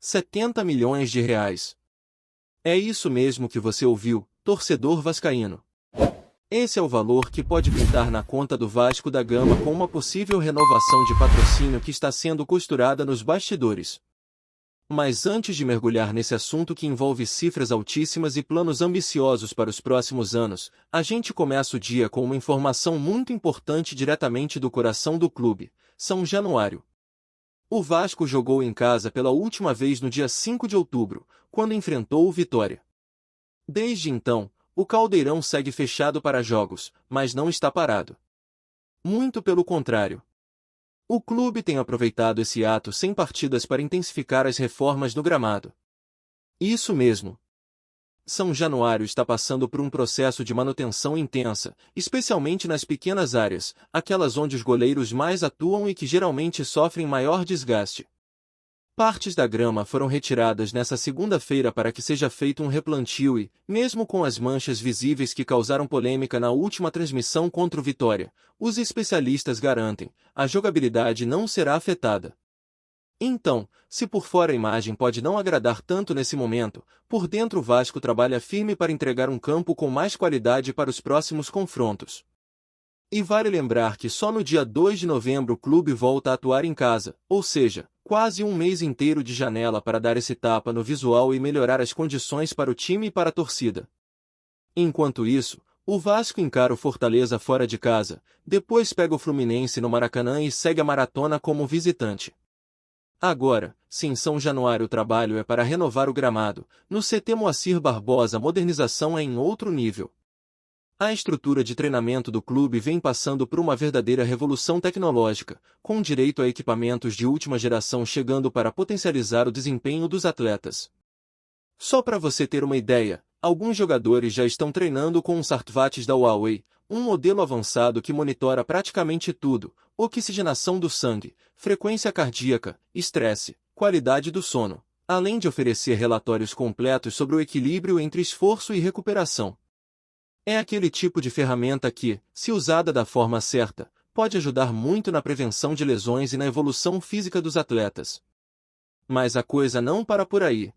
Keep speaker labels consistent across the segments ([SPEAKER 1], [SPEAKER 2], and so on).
[SPEAKER 1] 70 milhões de reais. É isso mesmo que você ouviu, torcedor vascaíno. Esse é o valor que pode pintar na conta do Vasco da Gama com uma possível renovação de patrocínio que está sendo costurada nos bastidores. Mas antes de mergulhar nesse assunto que envolve cifras altíssimas e planos ambiciosos para os próximos anos, a gente começa o dia com uma informação muito importante diretamente do coração do clube, São Januário. O Vasco jogou em casa pela última vez no dia 5 de outubro, quando enfrentou o Vitória. Desde então, o Caldeirão segue fechado para jogos, mas não está parado. Muito pelo contrário. O clube tem aproveitado esse ato sem partidas para intensificar as reformas no gramado. Isso mesmo. São Januário está passando por um processo de manutenção intensa, especialmente nas pequenas áreas, aquelas onde os goleiros mais atuam e que geralmente sofrem maior desgaste. Partes da grama foram retiradas nesta segunda-feira para que seja feito um replantio e, mesmo com as manchas visíveis que causaram polêmica na última transmissão contra o Vitória, os especialistas garantem, a jogabilidade não será afetada. Então, se por fora a imagem pode não agradar tanto nesse momento, por dentro o Vasco trabalha firme para entregar um campo com mais qualidade para os próximos confrontos. E vale lembrar que só no dia 2 de novembro o clube volta a atuar em casa, ou seja, quase um mês inteiro de janela para dar esse tapa no visual e melhorar as condições para o time e para a torcida. Enquanto isso, o Vasco encara o Fortaleza fora de casa, depois pega o Fluminense no Maracanã e segue a maratona como visitante. Agora, se em São Januário o trabalho é para renovar o gramado, no CT Moacir Barbosa a modernização é em outro nível. A estrutura de treinamento do clube vem passando por uma verdadeira revolução tecnológica, com direito a equipamentos de última geração chegando para potencializar o desempenho dos atletas. Só para você ter uma ideia, alguns jogadores já estão treinando com os smartwatches da Huawei, um modelo avançado que monitora praticamente tudo: oxigenação do sangue, frequência cardíaca, estresse, qualidade do sono, além de oferecer relatórios completos sobre o equilíbrio entre esforço e recuperação. É aquele tipo de ferramenta que, se usada da forma certa, pode ajudar muito na prevenção de lesões e na evolução física dos atletas. Mas a coisa não para por aí.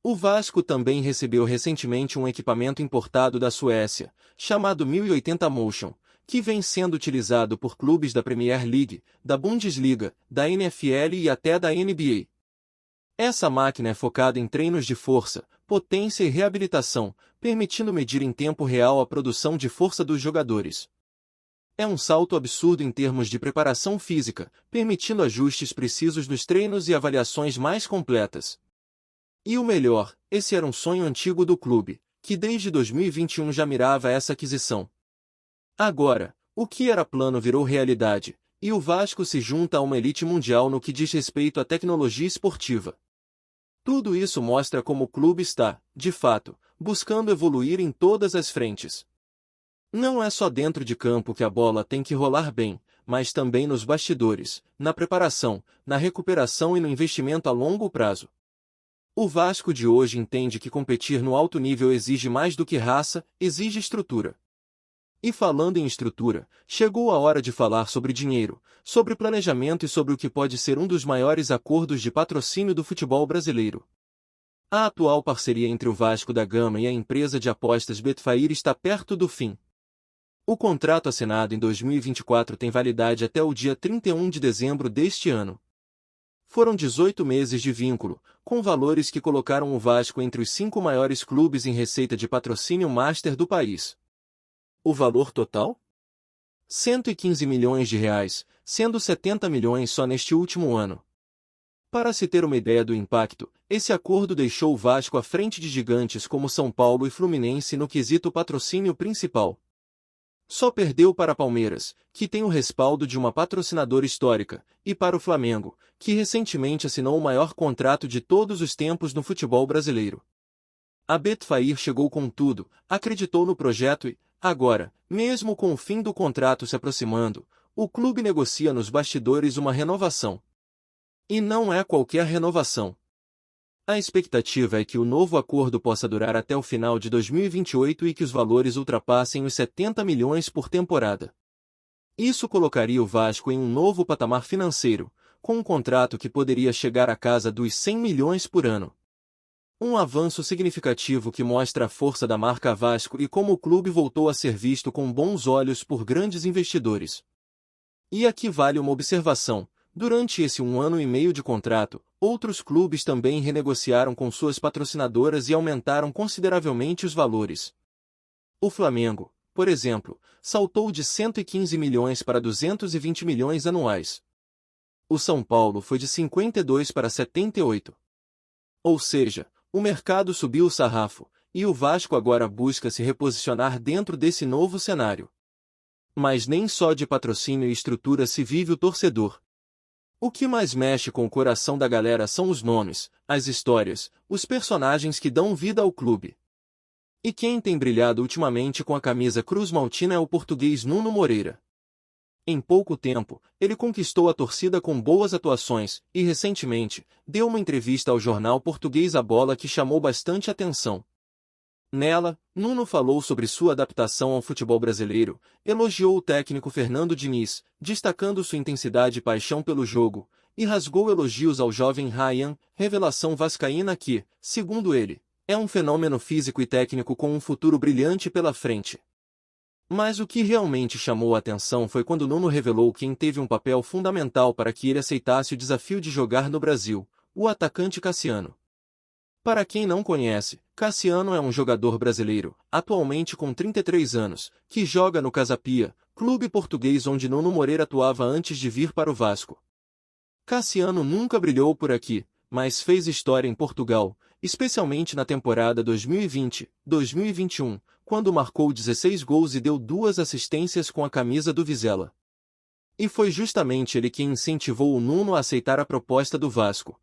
[SPEAKER 1] O Vasco também recebeu recentemente um equipamento importado da Suécia, chamado 1080 Motion, que vem sendo utilizado por clubes da Premier League, da Bundesliga, da NFL e até da NBA. Essa máquina é focada em treinos de força, potência e reabilitação, permitindo medir em tempo real a produção de força dos jogadores. É um salto absurdo em termos de preparação física, permitindo ajustes precisos nos treinos e avaliações mais completas. E o melhor, esse era um sonho antigo do clube, que desde 2021 já mirava essa aquisição. Agora, o que era plano virou realidade, e o Vasco se junta a uma elite mundial no que diz respeito à tecnologia esportiva. Tudo isso mostra como o clube está, de fato, buscando evoluir em todas as frentes. Não é só dentro de campo que a bola tem que rolar bem, mas também nos bastidores, na preparação, na recuperação e no investimento a longo prazo. O Vasco de hoje entende que competir no alto nível exige mais do que raça, exige estrutura. E falando em estrutura, chegou a hora de falar sobre dinheiro, sobre planejamento e sobre o que pode ser um dos maiores acordos de patrocínio do futebol brasileiro. A atual parceria entre o Vasco da Gama e a empresa de apostas Betfair está perto do fim. O contrato assinado em 2024 tem validade até o dia 31 de dezembro deste ano. Foram 18 meses de vínculo, com valores que colocaram o Vasco entre os 5 maiores clubes em receita de patrocínio master do país. O valor total? 115 milhões de reais, sendo 70 milhões só neste último ano. Para se ter uma ideia do impacto, esse acordo deixou o Vasco à frente de gigantes como São Paulo e Fluminense no quesito patrocínio principal. Só perdeu para Palmeiras, que tem o respaldo de uma patrocinadora histórica, e para o Flamengo, que recentemente assinou o maior contrato de todos os tempos no futebol brasileiro. A Betfair chegou com tudo, acreditou no projeto e, agora, mesmo com o fim do contrato se aproximando, o clube negocia nos bastidores uma renovação. E não é qualquer renovação. A expectativa é que o novo acordo possa durar até o final de 2028 e que os valores ultrapassem os 70 milhões por temporada. Isso colocaria o Vasco em um novo patamar financeiro, com um contrato que poderia chegar à casa dos 100 milhões por ano. Um avanço significativo que mostra a força da marca Vasco e como o clube voltou a ser visto com bons olhos por grandes investidores. E aqui vale uma observação: durante esse 1 ano e meio de contrato, outros clubes também renegociaram com suas patrocinadoras e aumentaram consideravelmente os valores. O Flamengo, por exemplo, saltou de 115 milhões para 220 milhões anuais. O São Paulo foi de 52 para 78. Ou seja, o mercado subiu o sarrafo, e o Vasco agora busca se reposicionar dentro desse novo cenário. Mas nem só de patrocínio e estrutura se vive o torcedor. O que mais mexe com o coração da galera são os nomes, as histórias, os personagens que dão vida ao clube. E quem tem brilhado ultimamente com a camisa Cruz Maltina é o português Nuno Moreira. Em pouco tempo, ele conquistou a torcida com boas atuações e, recentemente, deu uma entrevista ao jornal português A Bola que chamou bastante atenção. Nela, Nuno falou sobre sua adaptação ao futebol brasileiro, elogiou o técnico Fernando Diniz, destacando sua intensidade e paixão pelo jogo, e rasgou elogios ao jovem Ryan, revelação vascaína que, segundo ele, é um fenômeno físico e técnico com um futuro brilhante pela frente. Mas o que realmente chamou a atenção foi quando Nuno revelou quem teve um papel fundamental para que ele aceitasse o desafio de jogar no Brasil, o atacante Cassiano. Para quem não conhece, Cassiano é um jogador brasileiro, atualmente com 33 anos, que joga no Casa Pia, clube português onde Nuno Moreira atuava antes de vir para o Vasco. Cassiano nunca brilhou por aqui, mas fez história em Portugal, especialmente na temporada 2020-2021, quando marcou 16 gols e deu 2 assistências com a camisa do Vizela. E foi justamente ele quem incentivou o Nuno a aceitar a proposta do Vasco.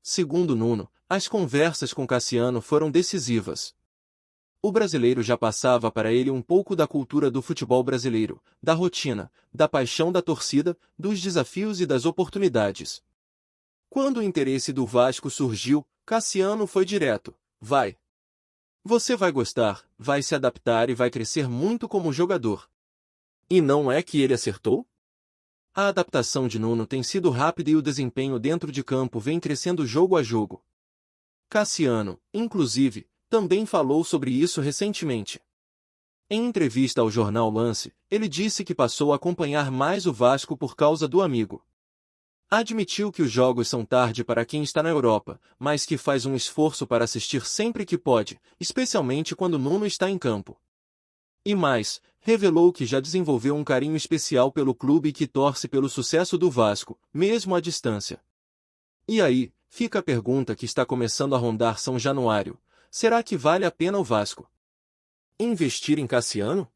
[SPEAKER 1] Segundo Nuno, as conversas com Cassiano foram decisivas. O brasileiro já passava para ele um pouco da cultura do futebol brasileiro, da rotina, da paixão da torcida, dos desafios e das oportunidades. Quando o interesse do Vasco surgiu, Cassiano foi direto: vai. Você vai gostar, vai se adaptar e vai crescer muito como jogador. E não é que ele acertou? A adaptação de Nuno tem sido rápida e o desempenho dentro de campo vem crescendo jogo a jogo. Cassiano, inclusive, também falou sobre isso recentemente. Em entrevista ao jornal Lance, ele disse que passou a acompanhar mais o Vasco por causa do amigo. Admitiu que os jogos são tarde para quem está na Europa, mas que faz um esforço para assistir sempre que pode, especialmente quando Nuno está em campo. E mais, revelou que já desenvolveu um carinho especial pelo clube e que torce pelo sucesso do Vasco, mesmo à distância. E aí, fica a pergunta que está começando a rondar São Januário: será que vale a pena o Vasco investir em Cassiano?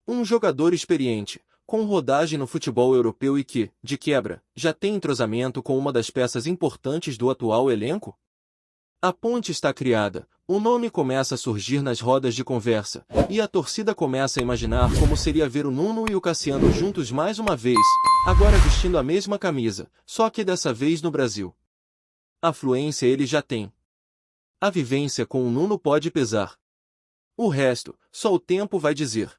[SPEAKER 1] Um jogador experiente, com rodagem no futebol europeu e que, de quebra, já tem entrosamento com uma das peças importantes do atual elenco? A ponte está criada, o nome começa a surgir nas rodas de conversa, e a torcida começa a imaginar como seria ver o Nuno e o Cassiano juntos mais uma vez, agora vestindo a mesma camisa, só que dessa vez no Brasil. A fluência ele já tem. A vivência com o Nuno pode pesar. O resto, só o tempo vai dizer.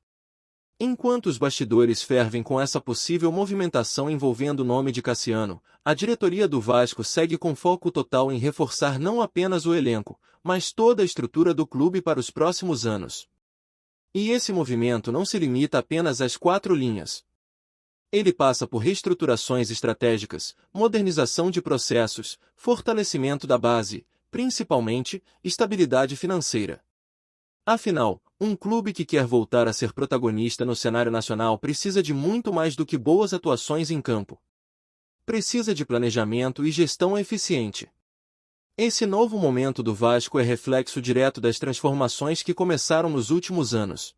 [SPEAKER 1] Enquanto os bastidores fervem com essa possível movimentação envolvendo o nome de Cassiano, a diretoria do Vasco segue com foco total em reforçar não apenas o elenco, mas toda a estrutura do clube para os próximos anos. E esse movimento não se limita apenas às 4 linhas. Ele passa por reestruturações estratégicas, modernização de processos, fortalecimento da base, principalmente, estabilidade financeira. Afinal, um clube que quer voltar a ser protagonista no cenário nacional precisa de muito mais do que boas atuações em campo. Precisa de planejamento e gestão eficiente. Esse novo momento do Vasco é reflexo direto das transformações que começaram nos últimos anos.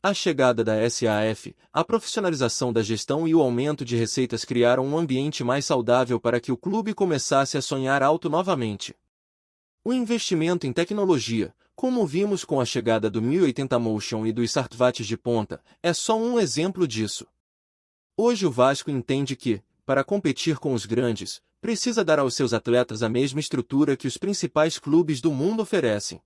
[SPEAKER 1] A chegada da SAF, a profissionalização da gestão e o aumento de receitas criaram um ambiente mais saudável para que o clube começasse a sonhar alto novamente. O investimento em tecnologia, como vimos com a chegada do 1080 Motion e dos smartwatches de ponta, é só um exemplo disso. Hoje o Vasco entende que, para competir com os grandes, precisa dar aos seus atletas a mesma estrutura que os principais clubes do mundo oferecem.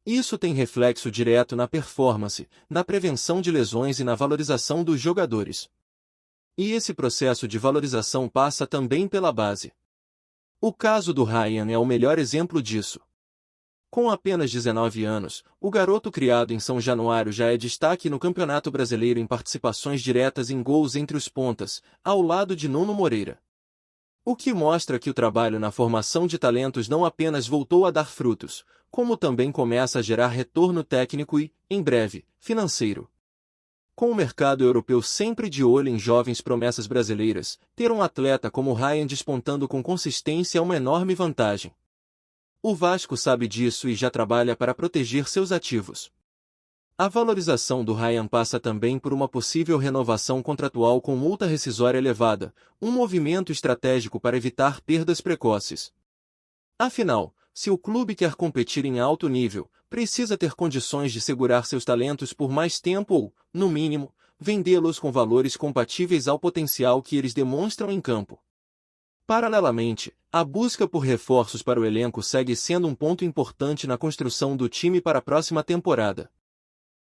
[SPEAKER 1] Isso tem reflexo direto na performance, na prevenção de lesões e na valorização dos jogadores. E esse processo de valorização passa também pela base. O caso do Ryan é o melhor exemplo disso. Com apenas 19 anos, o garoto criado em São Januário já é destaque no Campeonato Brasileiro em participações diretas em gols entre os pontas, ao lado de Nuno Moreira. O que mostra que o trabalho na formação de talentos não apenas voltou a dar frutos, como também começa a gerar retorno técnico e, em breve, financeiro. Com o mercado europeu sempre de olho em jovens promessas brasileiras, ter um atleta como Ryan despontando com consistência é uma enorme vantagem. O Vasco sabe disso e já trabalha para proteger seus ativos. A valorização do Ryan passa também por uma possível renovação contratual com multa rescisória elevada, um movimento estratégico para evitar perdas precoces. Afinal, se o clube quer competir em alto nível, precisa ter condições de segurar seus talentos por mais tempo ou, no mínimo, vendê-los com valores compatíveis ao potencial que eles demonstram em campo. Paralelamente, a busca por reforços para o elenco segue sendo um ponto importante na construção do time para a próxima temporada.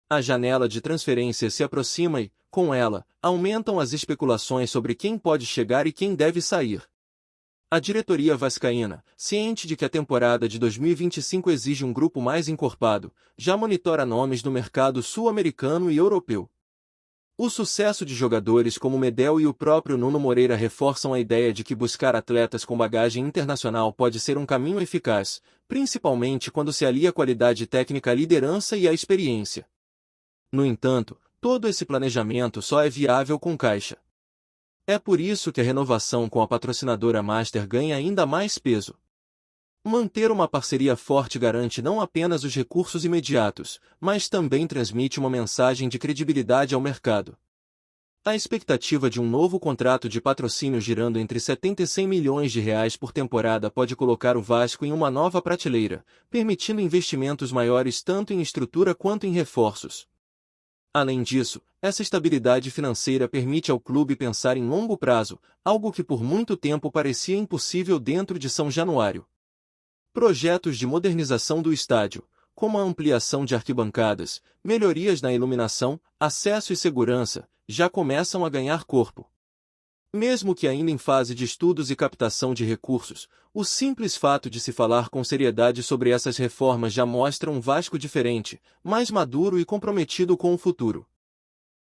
[SPEAKER 1] A janela de transferências se aproxima e, com ela, aumentam as especulações sobre quem pode chegar e quem deve sair. A diretoria vascaína, ciente de que a temporada de 2025 exige um grupo mais encorpado, já monitora nomes no mercado sul-americano e europeu. O sucesso de jogadores como Medel e o próprio Nuno Moreira reforçam a ideia de que buscar atletas com bagagem internacional pode ser um caminho eficaz, principalmente quando se alia a qualidade técnica à liderança e à experiência. No entanto, todo esse planejamento só é viável com caixa. É por isso que a renovação com a patrocinadora Master ganha ainda mais peso. Manter uma parceria forte garante não apenas os recursos imediatos, mas também transmite uma mensagem de credibilidade ao mercado. A expectativa de um novo contrato de patrocínio girando entre 70 e 100 milhões de reais por temporada pode colocar o Vasco em uma nova prateleira, permitindo investimentos maiores tanto em estrutura quanto em reforços. Além disso, essa estabilidade financeira permite ao clube pensar em longo prazo, algo que por muito tempo parecia impossível dentro de São Januário. Projetos de modernização do estádio, como a ampliação de arquibancadas, melhorias na iluminação, acesso e segurança, já começam a ganhar corpo. Mesmo que ainda em fase de estudos e captação de recursos, o simples fato de se falar com seriedade sobre essas reformas já mostra um Vasco diferente, mais maduro e comprometido com o futuro.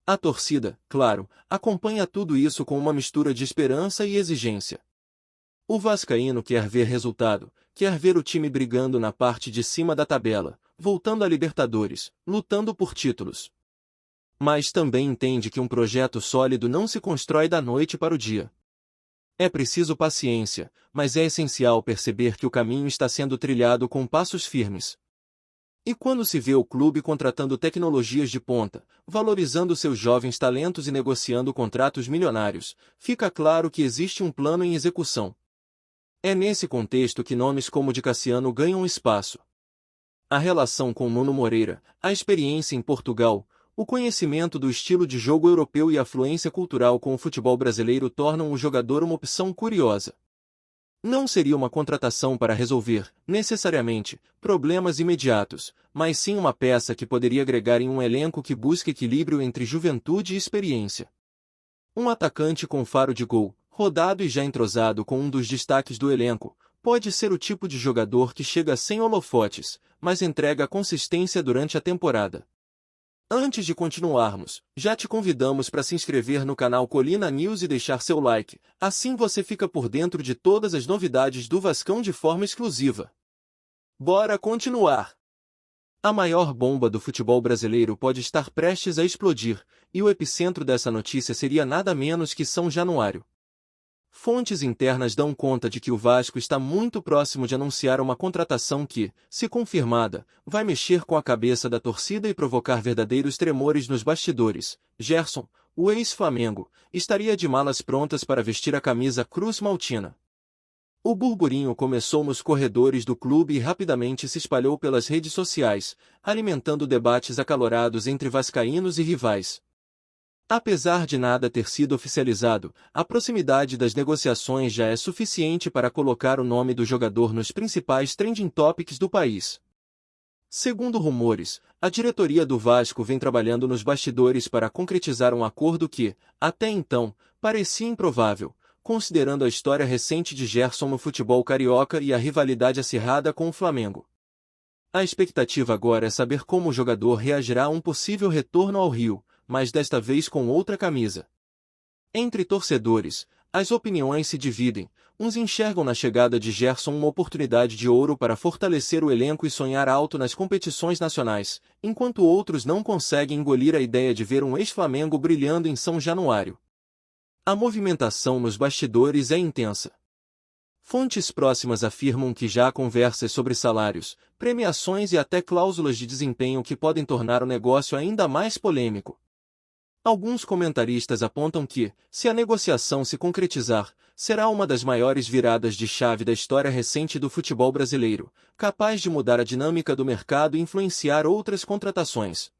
[SPEAKER 1] A torcida, claro, acompanha tudo isso com uma mistura de esperança e exigência. O vascaíno quer ver resultado, quer ver o time brigando na parte de cima da tabela, voltando à Libertadores, lutando por títulos. Mas também entende que um projeto sólido não se constrói da noite para o dia. É preciso paciência, mas é essencial perceber que o caminho está sendo trilhado com passos firmes. E quando se vê o clube contratando tecnologias de ponta, valorizando seus jovens talentos e negociando contratos milionários, fica claro que existe um plano em execução. É nesse contexto que nomes como o de Cassiano ganham espaço. A relação com Nuno Moreira, a experiência em Portugal, o conhecimento do estilo de jogo europeu e a fluência cultural com o futebol brasileiro tornam o jogador uma opção curiosa. Não seria uma contratação para resolver, necessariamente, problemas imediatos, mas sim uma peça que poderia agregar em um elenco que busca equilíbrio entre juventude e experiência. Um atacante com faro de gol, rodado e já entrosado com um dos destaques do elenco, pode ser o tipo de jogador que chega sem holofotes, mas entrega consistência durante a temporada. Antes de continuarmos, já te convidamos para se inscrever no canal Colina News e deixar seu like, assim você fica por dentro de todas as novidades do Vascão de forma exclusiva. Bora continuar! A maior bomba do futebol brasileiro pode estar prestes a explodir, e o epicentro dessa notícia seria nada menos que São Januário. Fontes internas dão conta de que o Vasco está muito próximo de anunciar uma contratação que, se confirmada, vai mexer com a cabeça da torcida e provocar verdadeiros tremores nos bastidores. Gerson, o ex-Flamengo, estaria de malas prontas para vestir a camisa Cruz Maltina. O burburinho começou nos corredores do clube e rapidamente se espalhou pelas redes sociais, alimentando debates acalorados entre vascaínos e rivais. Apesar de nada ter sido oficializado, a proximidade das negociações já é suficiente para colocar o nome do jogador nos principais trending topics do país. Segundo rumores, a diretoria do Vasco vem trabalhando nos bastidores para concretizar um acordo que, até então, parecia improvável, considerando a história recente de Gerson no futebol carioca e a rivalidade acirrada com o Flamengo. A expectativa agora é saber como o jogador reagirá a um possível retorno ao Rio, mas desta vez com outra camisa. Entre torcedores, as opiniões se dividem. Uns enxergam na chegada de Gerson uma oportunidade de ouro para fortalecer o elenco e sonhar alto nas competições nacionais, enquanto outros não conseguem engolir a ideia de ver um ex-Flamengo brilhando em São Januário. A movimentação nos bastidores é intensa. Fontes próximas afirmam que já há conversas sobre salários, premiações e até cláusulas de desempenho que podem tornar o negócio ainda mais polêmico. Alguns comentaristas apontam que, se a negociação se concretizar, será uma das maiores viradas de chave da história recente do futebol brasileiro, capaz de mudar a dinâmica do mercado e influenciar outras contratações.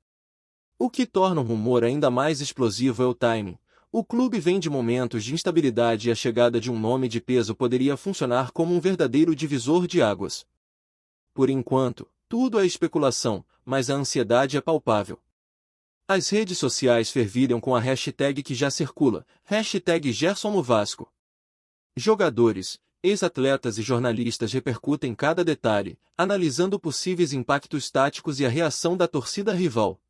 [SPEAKER 1] O que torna o rumor ainda mais explosivo é o timing. O clube vem de momentos de instabilidade e a chegada de um nome de peso poderia funcionar como um verdadeiro divisor de águas. Por enquanto, tudo é especulação, mas a ansiedade é palpável. As redes sociais fervilham com a hashtag que já circula, #GersonNoVasco. Jogadores, ex-atletas e jornalistas repercutem cada detalhe, analisando possíveis impactos táticos e a reação da torcida rival.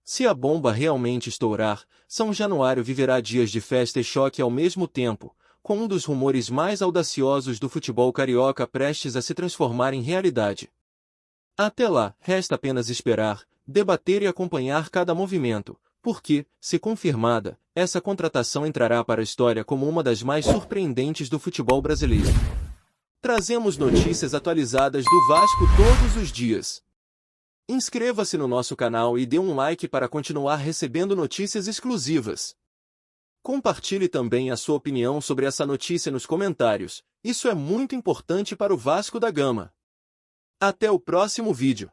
[SPEAKER 1] Se a bomba realmente estourar, São Januário viverá dias de festa e choque ao mesmo tempo, com um dos rumores mais audaciosos do futebol carioca prestes a se transformar em realidade. Até lá, resta apenas esperar, debater e acompanhar cada movimento, porque, se confirmada, essa contratação entrará para a história como uma das mais surpreendentes do futebol brasileiro. Trazemos notícias atualizadas do Vasco todos os dias. Inscreva-se no nosso canal e dê um like para continuar recebendo notícias exclusivas. Compartilhe também a sua opinião sobre essa notícia nos comentários, isso é muito importante para o Vasco da Gama. Até o próximo vídeo.